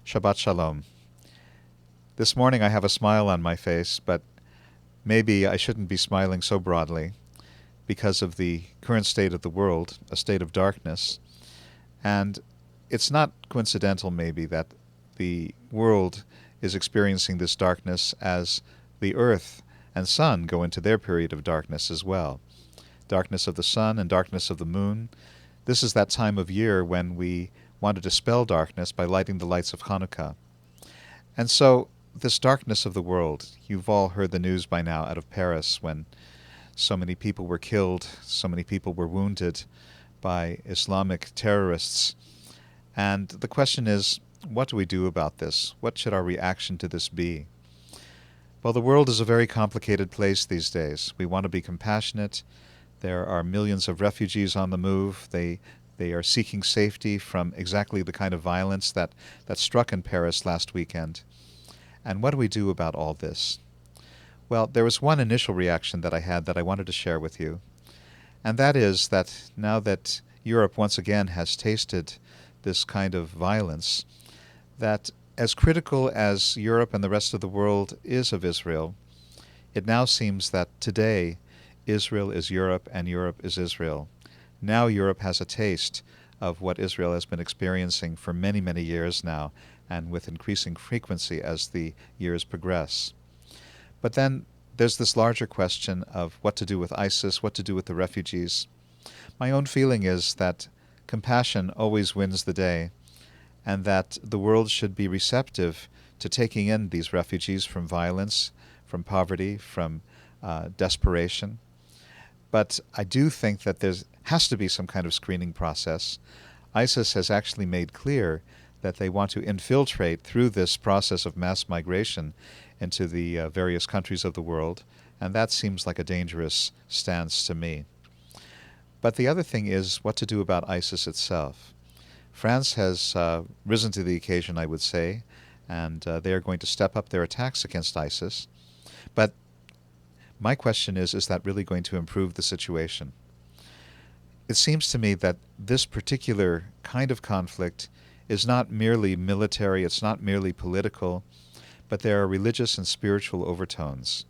Shabbat Shalom. This morning I have a smile on my face, but maybe I shouldn't be smiling so broadly because of the current state of the world, a state of darkness. And it's not coincidental, maybe, that the world is experiencing this darkness as the earth and sun go into their period of darkness as well. Darkness of the sun and darkness of the moon. This is that time of year when we want to dispel darkness by lighting the lights of Hanukkah. And so, this darkness of the world, you've all heard the news by now out of Paris when so many people were killed, so many people were wounded by Islamic terrorists. And the question is, what do we do about this? What should our reaction to this be? Well, the world is a very complicated place these days. We want to be compassionate. There are millions of refugees on the move. They are seeking safety from exactly the kind of violence that struck in Paris last weekend. And what do we do about all this? Well, there was one initial reaction that I had that I wanted to share with you, and that is that now that Europe once again has tasted this kind of violence, that as critical as Europe and the rest of the world is of Israel, it now seems that today Israel is Europe and Europe is Israel. Now Europe has a taste of what Israel has been experiencing for many, many years now, and with increasing frequency as the years progress. But then there's this larger question of what to do with ISIS, what to do with the refugees. My own feeling is that compassion always wins the day, and that the world should be receptive to taking in these refugees from violence, from poverty, from desperation. But I do think that there has to be some kind of screening process. ISIS has actually made clear that they want to infiltrate through this process of mass migration into the various countries of the world, and that seems like a dangerous stance to me. But the other thing is what to do about ISIS itself. France has risen to the occasion, I would say, and they are going to step up their attacks against ISIS. But my question is that really going to improve the situation? It seems to me that this particular kind of conflict is not merely military, it's not merely political, but there are religious and spiritual overtones.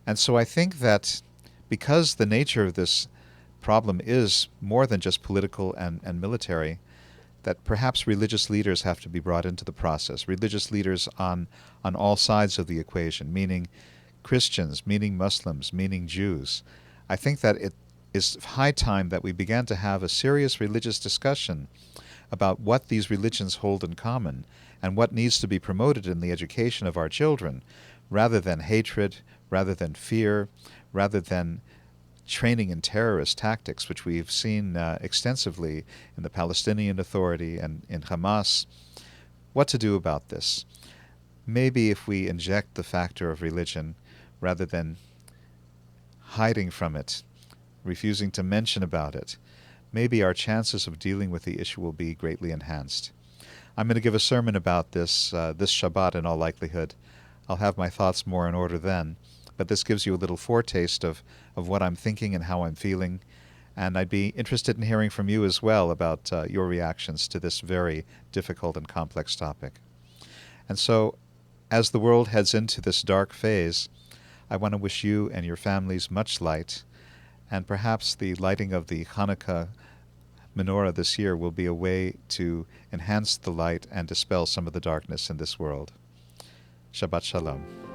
And so I think that because the nature of this problem is more than just political and military, that perhaps religious leaders have to be brought into the process, religious leaders on all sides of the equation, meaning Christians, meaning Muslims, meaning Jews. I think that it is high time that we began to have a serious religious discussion about what these religions hold in common and what needs to be promoted in the education of our children, rather than hatred, rather than fear, rather than training in terrorist tactics, which we've seen extensively in the Palestinian Authority and in Hamas. What to do about this? Maybe if we inject the factor of religion, rather than hiding from it, refusing to mention about it, maybe our chances of dealing with the issue will be greatly enhanced. I'm going to give a sermon about this this Shabbat in all likelihood. I'll have my thoughts more in order then, but this gives you a little foretaste of what I'm thinking and how I'm feeling, and I'd be interested in hearing from you as well about your reactions to this very difficult and complex topic. And so, as the world heads into this dark phase, I want to wish you and your families much light, and perhaps the lighting of the Hanukkah menorah this year will be a way to enhance the light and dispel some of the darkness in this world. Shabbat Shalom.